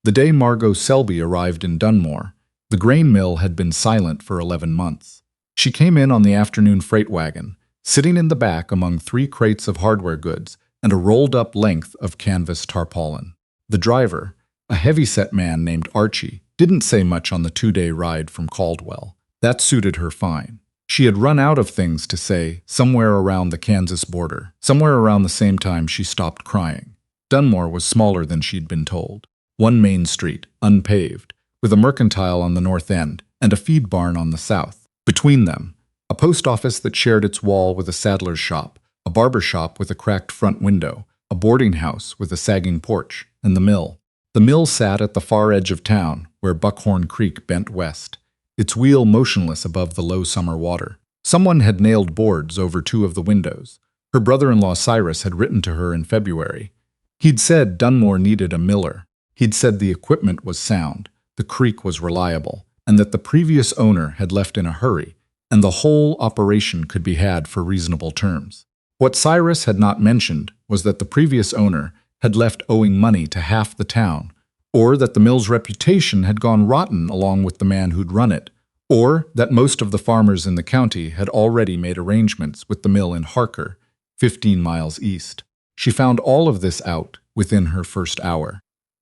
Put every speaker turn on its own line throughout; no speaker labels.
The day Margot Selby arrived in Dunmore, the grain mill had been silent for 11 months. She came in on the afternoon freight wagon, sitting in the back among 3 crates of hardware goods and a rolled-up length of canvas tarpaulin. The driver, a heavy-set man named Archie, didn't say much on the 2-day ride from Caldwell. That suited her fine. She had run out of things to say somewhere around the Kansas border, somewhere around the same time she stopped crying. Dunmore was smaller than she'd been told. One main street, unpaved, with a mercantile on the north end and a feed barn on the south. Between them, a post office that shared its wall with a saddler's shop, a barber shop with a cracked front window, a boarding house with a sagging porch, and the mill. The mill sat at the far edge of town, where Buckhorn Creek bent west, its wheel motionless above the low summer water. Someone had nailed boards over 2 of the windows. Her brother-in-law Cyrus had written to her in February. He'd said Dunmore needed a miller. He'd said the equipment was sound, the creek was reliable, and that the previous owner had left in a hurry, and the whole operation could be had for reasonable terms. What Cyrus had not mentioned was that the previous owner had left owing money to half the town, or that the mill's reputation had gone rotten along with the man who'd run it, or that most of the farmers in the county had already made arrangements with the mill in Harker, 15 miles east. She found all of this out within her first hour.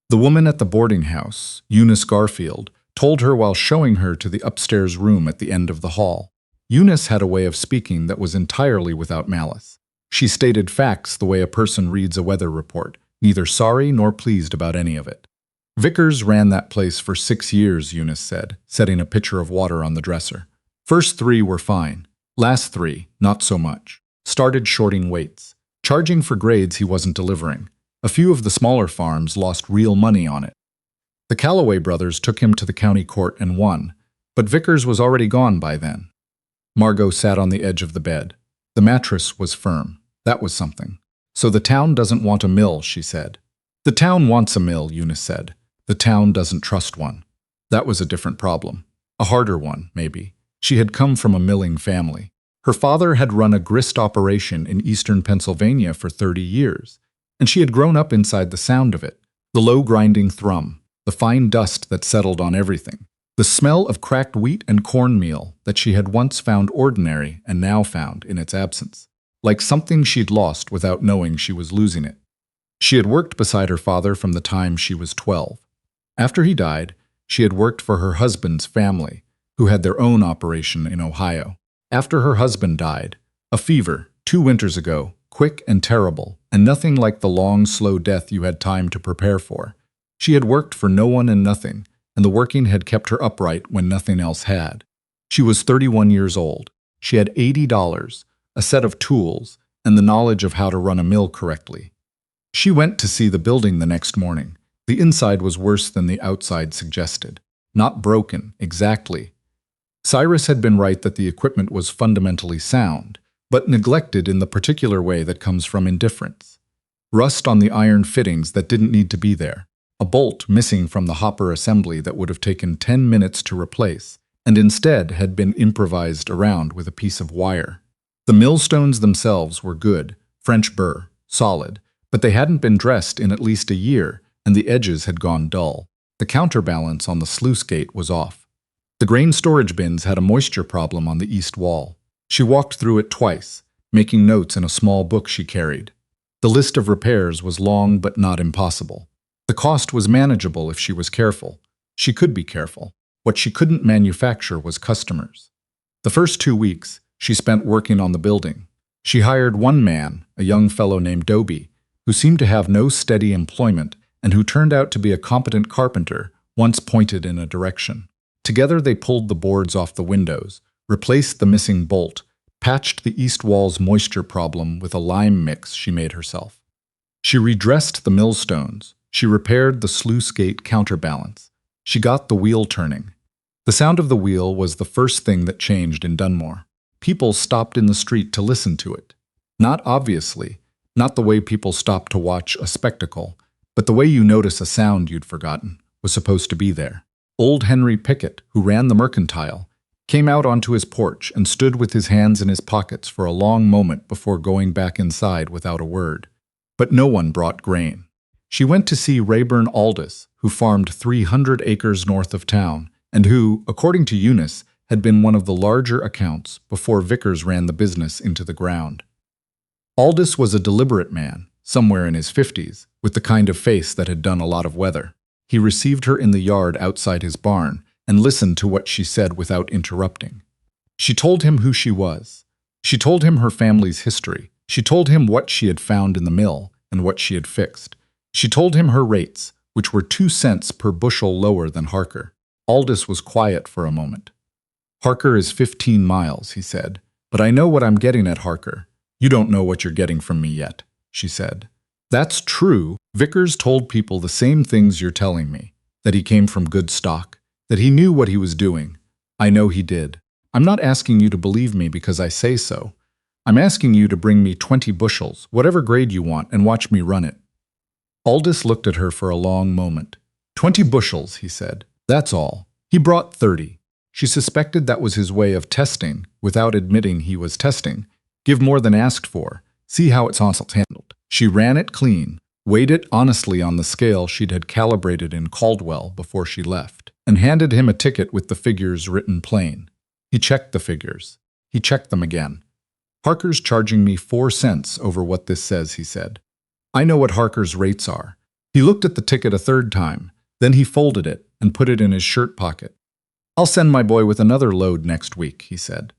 The woman at the boarding house, Eunice Garfield, told her while showing her to the upstairs room at the end of the hall. Eunice had a way of speaking that was entirely without malice. She stated facts the way a person reads a weather report, neither sorry nor pleased about any of it. Vickers ran that place for 6 years, Eunice said, setting a pitcher of water on the dresser. First 3 were fine. Last 3, not so much. Started shorting weights. Charging for grades he wasn't delivering. A few of the smaller farms lost real money on it. The Calloway brothers took him to the county court and won, but Vickers was already gone by then. Margot sat on the edge of the bed. The mattress was firm. That was something. So the town doesn't want a mill, she said. The town wants a mill, Eunice said. The town doesn't trust one. That was a different problem. A harder one, maybe. She had come from a milling family. Her father had run a grist operation in eastern Pennsylvania for 30 years, and she had grown up inside the sound of it. The low grinding thrum, the fine dust that settled on everything, the smell of cracked wheat and cornmeal that she had once found ordinary and now found in its absence. Like something she'd lost without knowing she was losing it. She had worked beside her father from the time she was 12. After he died, she had worked for her husband's family, who had their own operation in Ohio. After her husband died, a fever, 2 winters ago, quick and terrible, and nothing like the long, slow death you had time to prepare for. She had worked for no one and nothing, and the working had kept her upright when nothing else had. She was 31 years old. She had $80, a set of tools, and the knowledge of how to run a mill correctly. She went to see the building the next morning. The inside was worse than the outside suggested. Not broken, exactly. Cyrus had been right that the equipment was fundamentally sound, but neglected in the particular way that comes from indifference. Rust on the iron fittings that didn't need to be there. A bolt missing from the hopper assembly that would have taken 10 minutes to replace, and instead had been improvised around with a piece of wire. The millstones themselves were good, French burr, solid, but they hadn't been dressed in at least a year, and the edges had gone dull. The counterbalance on the sluice gate was off. The grain storage bins had a moisture problem on the east wall. She walked through it twice, making notes in a small book she carried. The list of repairs was long but not impossible. The cost was manageable if she was careful. She could be careful. What she couldn't manufacture was customers. The first 2 weeks, she spent working on the building. She hired one man, a young fellow named Doby, who seemed to have no steady employment and who turned out to be a competent carpenter once pointed in a direction. Together they pulled the boards off the windows, replaced the missing bolt, patched the east wall's moisture problem with a lime mix she made herself. She redressed the millstones. She repaired the sluice gate counterbalance. She got the wheel turning. The sound of the wheel was the first thing that changed in Dunmore. People stopped in the street to listen to it. Not obviously, not the way people stop to watch a spectacle, but the way you notice a sound you'd forgotten was supposed to be there. Old Henry Pickett, who ran the mercantile, came out onto his porch and stood with his hands in his pockets for a long moment before going back inside without a word. But no one brought grain. She went to see Rayburn Aldous, who farmed 300 acres north of town, and who, according to Eunice, had been one of the larger accounts before Vickers ran the business into the ground. Aldous was a deliberate man, somewhere in his 50s, with the kind of face that had done a lot of weather. He received her in the yard outside his barn and listened to what she said without interrupting. She told him who she was. She told him her family's history. She told him what she had found in the mill and what she had fixed. She told him her rates, which were 2 cents per bushel lower than Harker. Aldous was quiet for a moment. "Harker is 15 miles, he said. "But I know what I'm getting at, Harker. You don't know what you're getting from me yet," she said. "That's true. Vickers told people the same things you're telling me, that he came from good stock, that he knew what he was doing. I know he did. I'm not asking you to believe me because I say so. I'm asking you to bring me 20 bushels, whatever grade you want, and watch me run it." Aldous looked at her for a long moment. 20 bushels, he said. That's all. He brought 30. She suspected that was his way of testing, without admitting he was testing. Give more than asked for. See how it's handled. She ran it clean, weighed it honestly on the scale she'd had calibrated in Caldwell before she left, and handed him a ticket with the figures written plain. He checked the figures. He checked them again. "Harker's charging me 4 cents over what this says," he said. "I know what Harker's rates are." He looked at the ticket a third time. Then he folded it and put it in his shirt pocket. "I'll send my boy with another load next week," he said.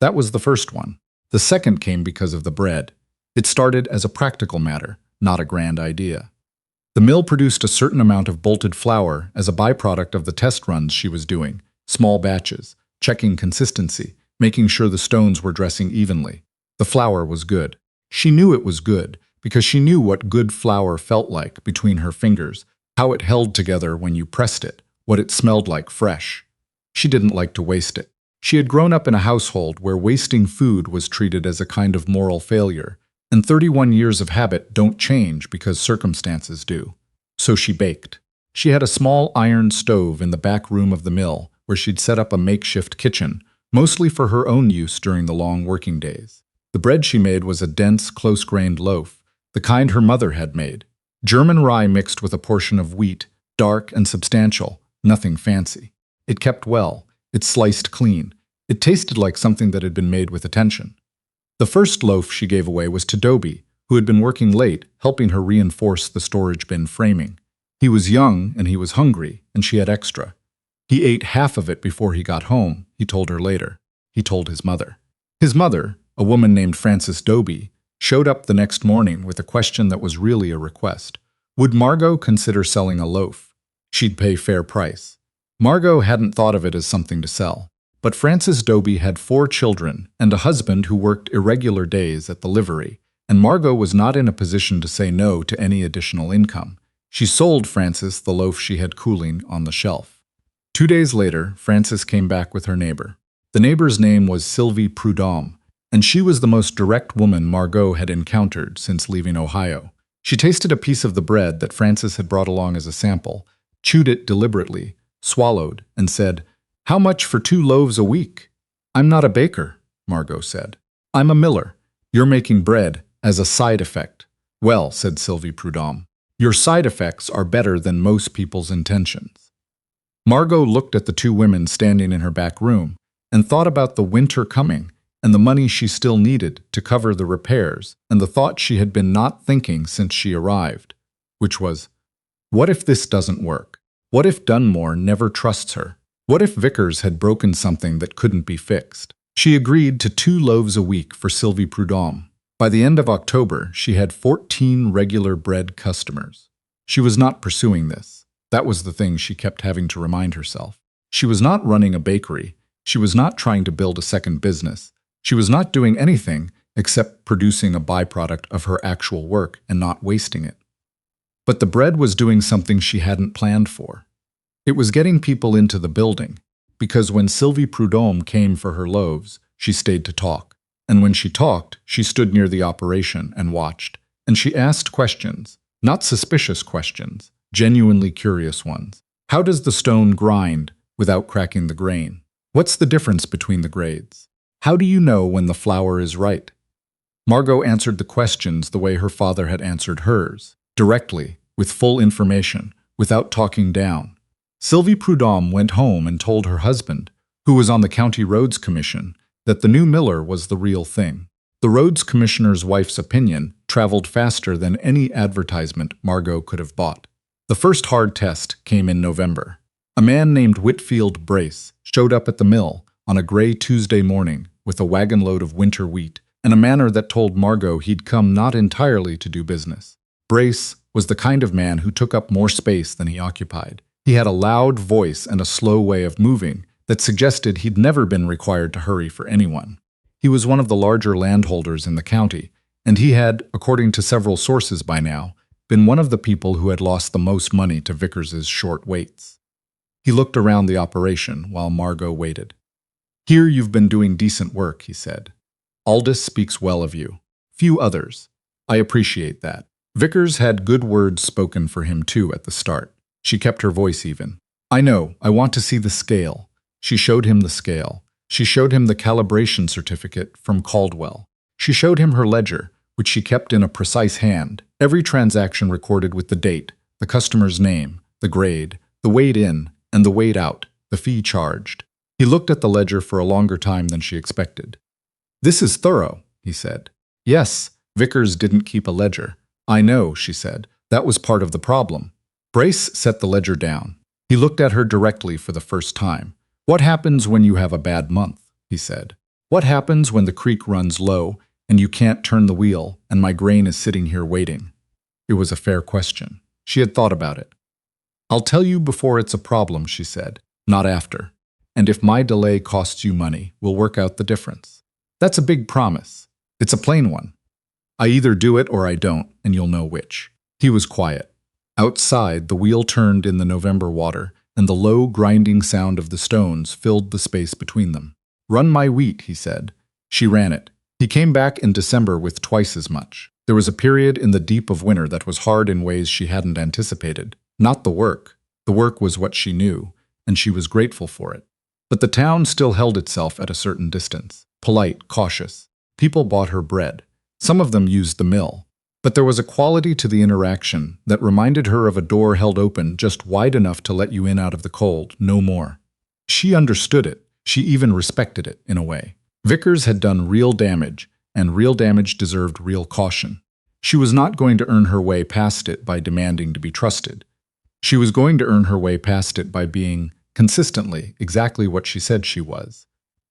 That was the first one. The second came because of the bread. It started as a practical matter, not a grand idea. The mill produced a certain amount of bolted flour as a byproduct of the test runs she was doing, small batches, checking consistency, making sure the stones were dressing evenly. The flour was good. She knew it was good because she knew what good flour felt like between her fingers, how it held together when you pressed it, what it smelled like fresh. She didn't like to waste it. She had grown up in a household where wasting food was treated as a kind of moral failure, and 31 years of habit don't change because circumstances do. So she baked. She had a small iron stove in the back room of the mill where she'd set up a makeshift kitchen, mostly for her own use during the long working days. The bread she made was a dense, close-grained loaf, the kind her mother had made. German rye mixed with a portion of wheat, dark and substantial, nothing fancy. It kept well. It sliced clean. It tasted like something that had been made with attention. The first loaf she gave away was to Dobie, who had been working late, helping her reinforce the storage bin framing. He was young and he was hungry, and she had extra. He ate half of it before he got home, he told her later. He told his mother. His mother, a woman named Frances Dobie, showed up the next morning with a question that was really a request. Would Margot consider selling a loaf? She'd pay fair price. Margot hadn't thought of it as something to sell. But Frances Dobie had 4 children and a husband who worked irregular days at the livery, and Margot was not in a position to say no to any additional income. She sold Frances the loaf she had cooling on the shelf. 2 days later, Frances came back with her neighbor. The neighbor's name was Sylvie Prudhomme, and she was the most direct woman Margot had encountered since leaving Ohio. She tasted a piece of the bread that Frances had brought along as a sample, chewed it deliberately, swallowed, and said, "How much for 2 loaves a week?" "I'm not a baker," Margot said. "I'm a miller. You're making bread as a side effect." "Well," said Sylvie Prudhomme, "your side effects are better than most people's intentions." Margot looked at the 2 women standing in her back room and thought about the winter coming and the money she still needed to cover the repairs and the thought she had been not thinking since she arrived, which was, what if this doesn't work? What if Dunmore never trusts her? What if Vickers had broken something that couldn't be fixed? She agreed to 2 loaves a week for Sylvie Prudhomme. By the end of October, she had 14 regular bread customers. She was not pursuing this. That was the thing she kept having to remind herself. She was not running a bakery. She was not trying to build a second business. She was not doing anything except producing a byproduct of her actual work and not wasting it. But the bread was doing something she hadn't planned for. It was getting people into the building, because when Sylvie Prudhomme came for her loaves, she stayed to talk. And when she talked, she stood near the operation and watched. And she asked questions, not suspicious questions, genuinely curious ones. How does the stone grind without cracking the grain? What's the difference between the grades? How do you know when the flour is right? Margot answered the questions the way her father had answered hers, directly, with full information, without talking down. Sylvie Prudhomme went home and told her husband, who was on the County Roads Commission, that the new miller was the real thing. The roads commissioner's wife's opinion traveled faster than any advertisement Margot could have bought. The first hard test came in November. A man named Whitfield Brace showed up at the mill on a gray Tuesday morning with a wagon load of winter wheat and a manner that told Margot he'd come not entirely to do business. Brace was the kind of man who took up more space than he occupied. He had a loud voice and a slow way of moving that suggested he'd never been required to hurry for anyone. He was one of the larger landholders in the county, and he had, according to several sources by now, been one of the people who had lost the most money to Vickers's short waits. He looked around the operation while Margot waited. "Here you've been doing decent work," he said. "Aldous speaks well of you. Few others. I appreciate that." Vickers had good words spoken for him too at the start. She kept her voice even. "I know, I want to see the scale." She showed him the scale. She showed him the calibration certificate from Caldwell. She showed him her ledger, which she kept in a precise hand, every transaction recorded with the date, the customer's name, the grade, the weight in, and the weight out, the fee charged. He looked at the ledger for a longer time than she expected. "This is thorough," he said. "Yes, Vickers didn't keep a ledger." "I know," she said. "That was part of the problem." Brace set the ledger down. He looked at her directly for the first time. "What happens when you have a bad month?" he said. "What happens when the creek runs low and you can't turn the wheel and my grain is sitting here waiting?" It was a fair question. She had thought about it. "I'll tell you before it's a problem," she said, "not after. And if my delay costs you money, we'll work out the difference." "That's a big promise. It's a plain one. I either do it or I don't, and you'll know which." He was quiet. Outside, the wheel turned in the November water, and the low, grinding sound of the stones filled the space between them. "Run my wheat," he said. She ran it. He came back in December with twice as much. There was a period in the deep of winter that was hard in ways she hadn't anticipated. Not the work. The work was what she knew, and she was grateful for it. But the town still held itself at a certain distance, polite, cautious. People bought her bread. Some of them used the mill. But there was a quality to the interaction that reminded her of a door held open just wide enough to let you in out of the cold, no more. She understood it. She even respected it, in a way. Vickers had done real damage, and real damage deserved real caution. She was not going to earn her way past it by demanding to be trusted. She was going to earn her way past it by being, consistently, exactly what she said she was.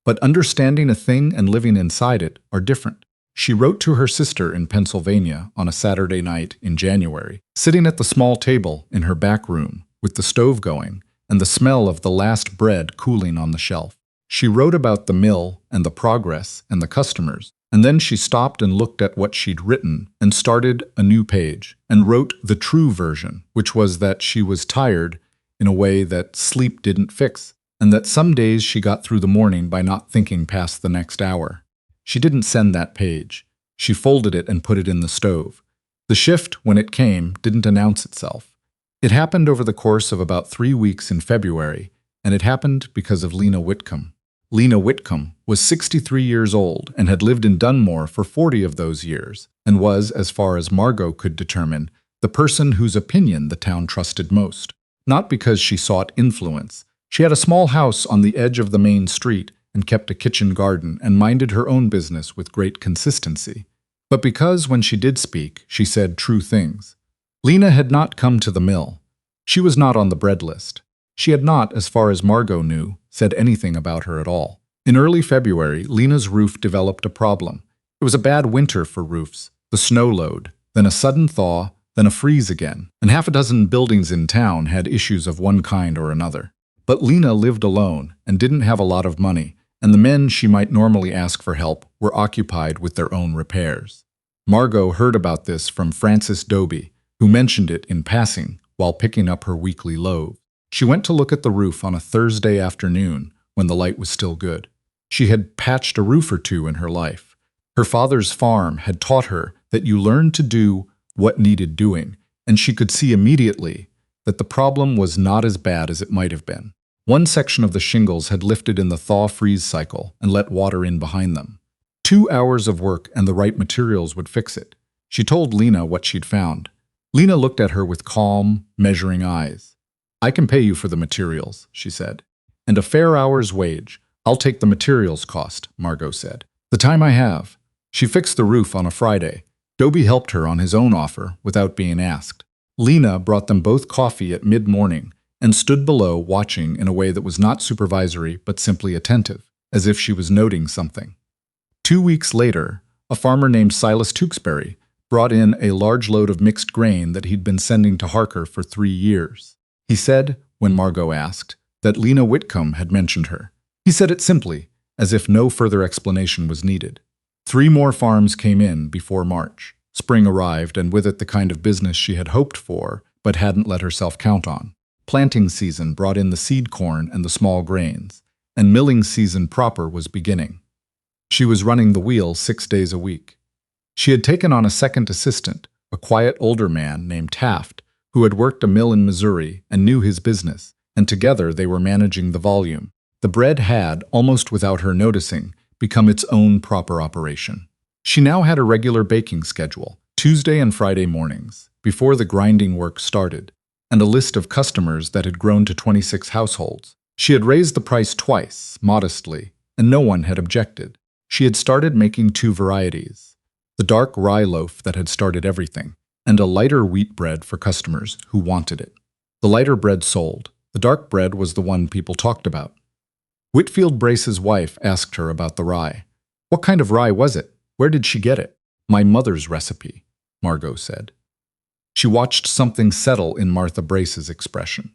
But understanding a thing and living inside it are different. She wrote to her sister in Pennsylvania on a Saturday night in January, sitting at the small table in her back room, with the stove going, and the smell of the last bread cooling on the shelf. She wrote about the mill and the progress and the customers, and then she stopped and looked at what she'd written and started a new page, and wrote the true version, which was that she was tired in a way that sleep didn't fix, and that some days she got through the morning by not thinking past the next hour. She didn't send that page. She folded it and put it in the stove. The shift, when it came, didn't announce itself. It happened over the course of about 3 weeks in February, and it happened because of Lena Whitcomb. Lena Whitcomb was 63 years old and had lived in Dunmore for 40 of those years, and was, as far as Margot could determine, the person whose opinion the town trusted most. Not because she sought influence. She had a small house on the edge of the main street and kept a kitchen garden and minded her own business with great consistency. But because when she did speak, she said true things. Lena had not come to the mill. She was not on the bread list. She had not, as far as Margot knew, said anything about her at all. In early February, Lena's roof developed a problem. It was a bad winter for roofs, the snow load, then a sudden thaw, then a freeze again, and half a dozen buildings in town had issues of one kind or another. But Lena lived alone and didn't have a lot of money, and the men she might normally ask for help were occupied with their own repairs. Margot heard about this from Francis Doby, who mentioned it in passing while picking up her weekly loaf. She went to look at the roof on a Thursday afternoon when the light was still good. She had patched a roof or two in her life. Her father's farm had taught her that you learned to do what needed doing, and she could see immediately that the problem was not as bad as it might have been. One section of the shingles had lifted in the thaw-freeze cycle and let water in behind them. 2 hours of work and the right materials would fix it. She told Lena what she'd found. Lena looked at her with calm, measuring eyes. I can pay you for the materials, she said. And a fair hour's wage. I'll take the materials cost, Margot said. The time I have. She fixed the roof on a Friday. Dobie helped her on his own offer without being asked. Lena brought them both coffee at mid-morning and stood below watching in a way that was not supervisory but simply attentive, as if she was noting something. 2 weeks later, a farmer named Silas Tewksbury brought in a large load of mixed grain that he'd been sending to Harker for 3 years. He said, when Margot asked, that Lena Whitcomb had mentioned her. He said it simply, as if no further explanation was needed. 3 more farms came in before March. Spring arrived, and with it the kind of business she had hoped for, but hadn't let herself count on. Planting season brought in the seed corn and the small grains, and milling season proper was beginning. She was running the wheel 6 days a week. She had taken on a second assistant, a quiet older man named Taft, who had worked a mill in Missouri and knew his business, and together they were managing the volume. The bread had, almost without her noticing, become its own proper operation. She now had a regular baking schedule, Tuesday and Friday mornings, before the grinding work started, and a list of customers that had grown to 26 households. She had raised the price twice, modestly, and no one had objected. She had started making 2 varieties, the dark rye loaf that had started everything, and a lighter wheat bread for customers who wanted it. The lighter bread sold. The dark bread was the one people talked about. Whitfield Brace's wife asked her about the rye. What kind of rye was it? Where did she get it? My mother's recipe, Margot said. She watched something settle in Martha Brace's expression.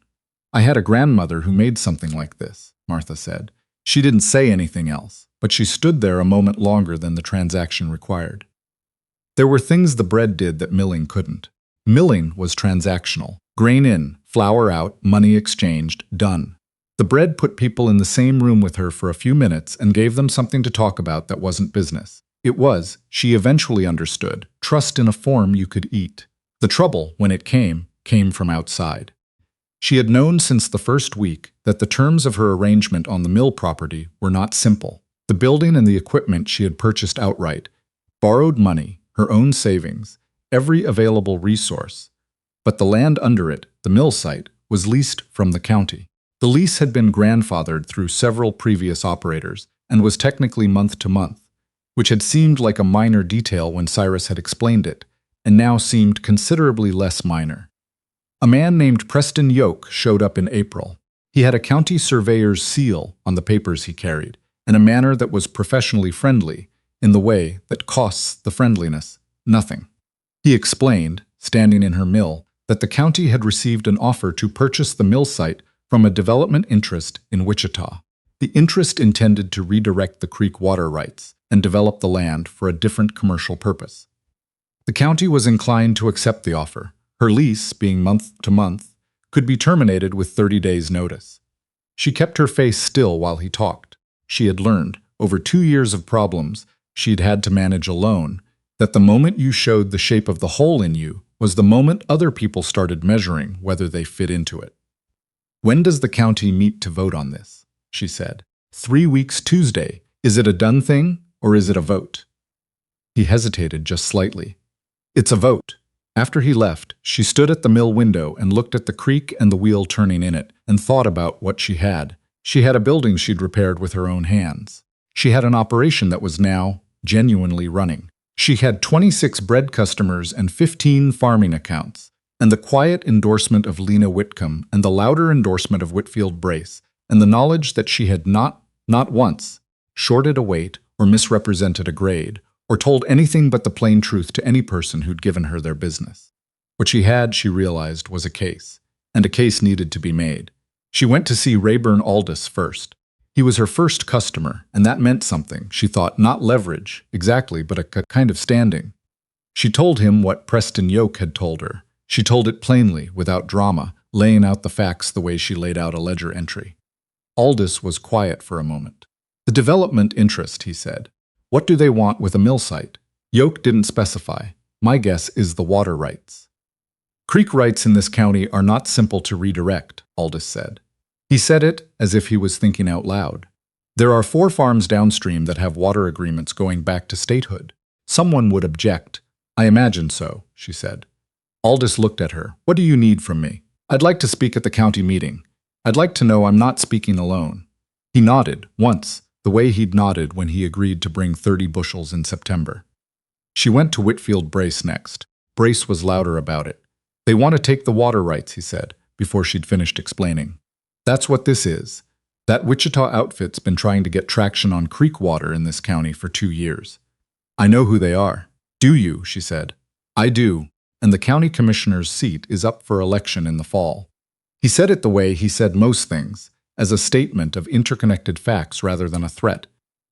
I had a grandmother who made something like this, Martha said. She didn't say anything else, but she stood there a moment longer than the transaction required. There were things the bread did that milling couldn't. Milling was transactional. Grain in, flour out, money exchanged, done. The bread put people in the same room with her for a few minutes and gave them something to talk about that wasn't business. It was, she eventually understood, trust in a form you could eat. The trouble, when it came from outside. She had known since the first week that the terms of her arrangement on the mill property were not simple. The building and the equipment she had purchased outright, borrowed money, her own savings, every available resource. But the land under it, the mill site, was leased from the county. The lease had been grandfathered through several previous operators and was technically month to month, which had seemed like a minor detail when Cyrus had explained it, and now seemed considerably less minor. A man named Preston Yoke showed up in April. He had a county surveyor's seal on the papers he carried, and a manner that was professionally friendly, in the way that costs the friendliness nothing. He explained, standing in her mill, that the county had received an offer to purchase the mill site from a development interest in Wichita. The interest intended to redirect the creek water rights and develop the land for a different commercial purpose. The county was inclined to accept the offer. Her lease, being month to month, could be terminated with 30 days' notice. She kept her face still while he talked. She had learned, over 2 years of problems she'd had to manage alone, that the moment you showed the shape of the hole in you was the moment other people started measuring whether they fit into it. When does the county meet to vote on this? She said. 3 weeks Tuesday. Is it a done thing, or is it a vote? He hesitated just slightly. It's a vote. After he left, she stood at the mill window and looked at the creek and the wheel turning in it, and thought about what she had. She had a building she'd repaired with her own hands. She had an operation that was now genuinely running. She had 26 bread customers and 15 farming accounts, and the quiet endorsement of Lena Whitcomb and the louder endorsement of Whitfield Brace, and the knowledge that she had not once, shorted a weight or misrepresented a grade, or told anything but the plain truth to any person who'd given her their business. What she had, she realized, was a case, and a case needed to be made. She went to see Rayburn Aldous first. He was her first customer, and that meant something, she thought, not leverage, exactly, but a kind of standing. She told him what Preston Yoke had told her. She told it plainly, without drama, laying out the facts the way she laid out a ledger entry. Aldous was quiet for a moment. The development interest, he said. What do they want with a mill site? Yoke didn't specify. My guess is the water rights. Creek rights in this county are not simple to redirect, Aldous said. He said it as if he was thinking out loud. There are 4 farms downstream that have water agreements going back to statehood. Someone would object. I imagine so, she said. Aldous looked at her. What do you need from me? I'd like to speak at the county meeting. I'd like to know I'm not speaking alone. He nodded, once, the way he'd nodded when he agreed to bring 30 bushels in September. She went to Whitfield Brace next. Brace was louder about it. They want to take the water rights, he said, before she'd finished explaining. That's what this is. That Wichita outfit's been trying to get traction on creek water in this county for 2 years. I know who they are. Do you? She said. I do, and the county commissioner's seat is up for election in the fall. He said it the way he said most things, as a statement of interconnected facts rather than a threat.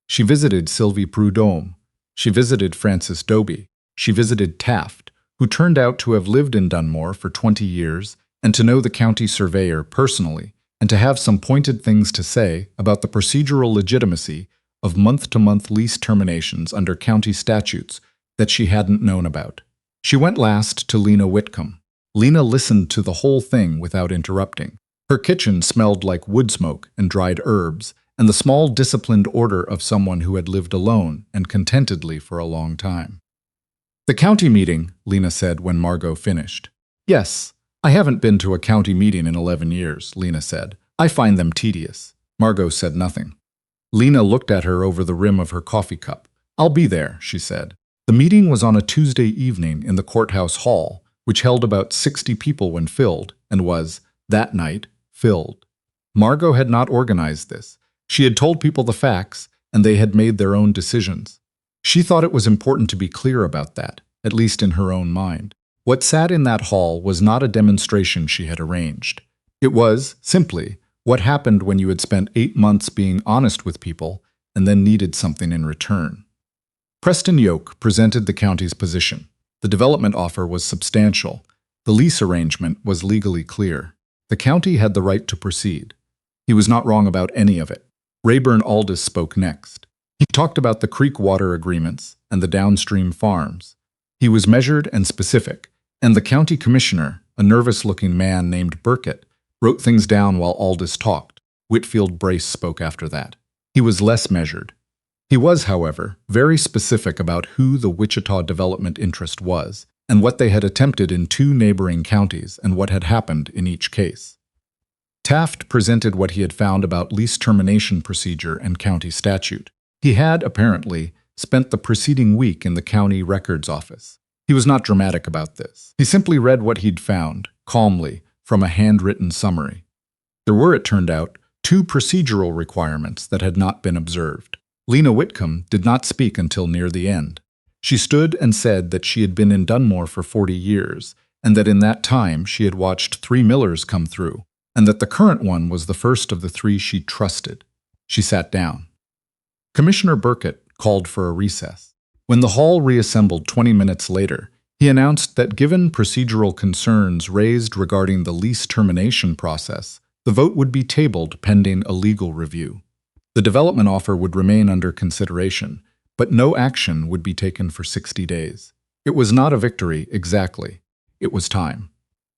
She visited Sylvie Prudhomme. She visited Francis Doby. She visited Taft, who turned out to have lived in Dunmore for 20 years and to know the county surveyor personally, and to have some pointed things to say about the procedural legitimacy of month-to-month lease terminations under county statutes that she hadn't known about. She went last to Lena Whitcomb. Lena listened to the whole thing without interrupting. Her kitchen smelled like wood smoke and dried herbs, and the small disciplined order of someone who had lived alone and contentedly for a long time. The county meeting, Lena said when Margot finished. Yes, I haven't been to a county meeting in 11 years, Lena said. I find them tedious. Margot said nothing. Lena looked at her over the rim of her coffee cup. I'll be there, she said. The meeting was on a Tuesday evening in the courthouse hall, which held about 60 people when filled, and was, that night, filled. Margot had not organized this. She had told people the facts, and they had made their own decisions. She thought it was important to be clear about that, at least in her own mind. What sat in that hall was not a demonstration she had arranged. It was, simply, what happened when you had spent 8 months being honest with people and then needed something in return. Preston Yoke presented the county's position. The development offer was substantial. The lease arrangement was legally clear. The county had the right to proceed. He was not wrong about any of it. Rayburn Aldous spoke next. He talked about the creek water agreements and the downstream farms. He was measured and specific, and the county commissioner, a nervous-looking man named Burkett, wrote things down while Aldous talked. Whitfield Brace spoke after that. He was less measured. He was, however, very specific about who the Wichita development interest was, and what they had attempted in 2 neighboring counties and what had happened in each case. Taft presented what he had found about lease termination procedure and county statute. He had, apparently, spent the preceding week in the county records office. He was not dramatic about this. He simply read what he'd found, calmly, from a handwritten summary. There were, it turned out, 2 procedural requirements that had not been observed. Lena Whitcomb did not speak until near the end. She stood and said that she had been in Dunmore for 40 years, and that in that time she had watched 3 millers come through, and that the current one was the first of the 3 she trusted. She sat down. Commissioner Burkett called for a recess. When the hall reassembled 20 minutes later, he announced that given procedural concerns raised regarding the lease termination process, the vote would be tabled pending a legal review. The development offer would remain under consideration, but no action would be taken for 60 days. It was not a victory, exactly. It was time.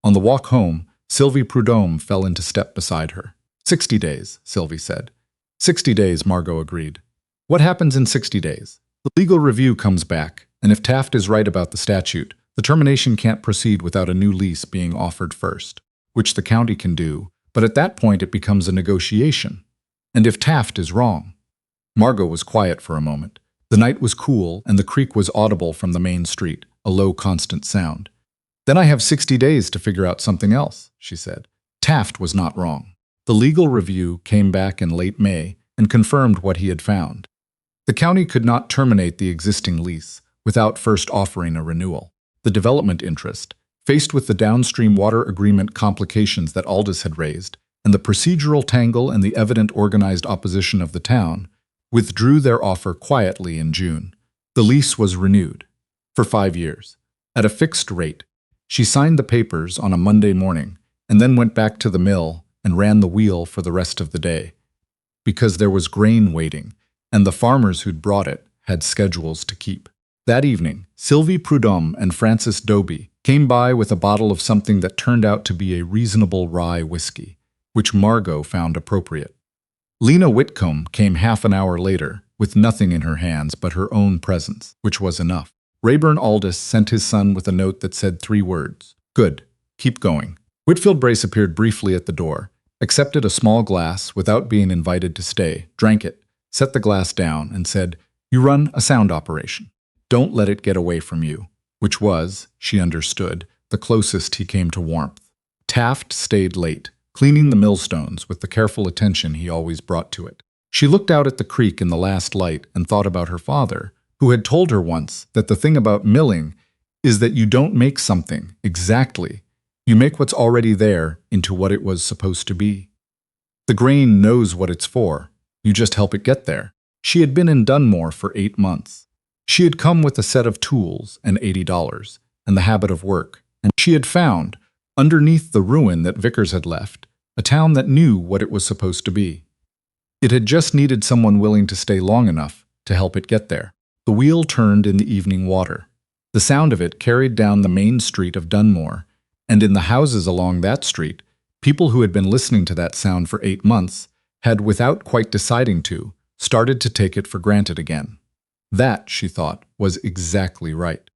On the walk home, Sylvie Prudhomme fell into step beside her. 60 days, Sylvie said. 60 days, Margot agreed. What happens in 60 days? The legal review comes back, and if Taft is right about the statute, the termination can't proceed without a new lease being offered first, which the county can do, but at that point it becomes a negotiation. And if Taft is wrong? Margot was quiet for a moment. The night was cool, and the creek was audible from the main street, a low, constant sound. Then I have 60 days to figure out something else, she said. Taft was not wrong. The legal review came back in late May and confirmed what he had found. The county could not terminate the existing lease without first offering a renewal. The development interest, faced with the downstream water agreement complications that Aldous had raised, and the procedural tangle and the evident organized opposition of the town, withdrew their offer quietly in June. The lease was renewed for 5 years, at a fixed rate. She signed the papers on a Monday morning and then went back to the mill and ran the wheel for the rest of the day. Because there was grain waiting, and the farmers who'd brought it had schedules to keep. That evening, Sylvie Prudhomme and Francis Doby came by with a bottle of something that turned out to be a reasonable rye whiskey, which Margot found appropriate. Lena Whitcomb came half an hour later, with nothing in her hands but her own presence, which was enough. Rayburn Aldous sent his son with a note that said 3 words, Good. Keep going. Whitfield Brace appeared briefly at the door, accepted a small glass without being invited to stay, drank it, set the glass down, and said, "You run a sound operation. Don't let it get away from you," which was, she understood, the closest he came to warmth. Taft stayed late, cleaning the millstones with the careful attention he always brought to it. She looked out at the creek in the last light and thought about her father, who had told her once that the thing about milling is that you don't make something exactly. You make what's already there into what it was supposed to be. The grain knows what it's for. You just help it get there. She had been in Dunmore for 8 months. She had come with a set of tools and $80 and the habit of work, and she had found, underneath the ruin that Vickers had left, a town that knew what it was supposed to be. It had just needed someone willing to stay long enough to help it get there. The wheel turned in the evening water. The sound of it carried down the main street of Dunmore, and in the houses along that street, people who had been listening to that sound for 8 months had, without quite deciding to, started to take it for granted again. That, she thought, was exactly right.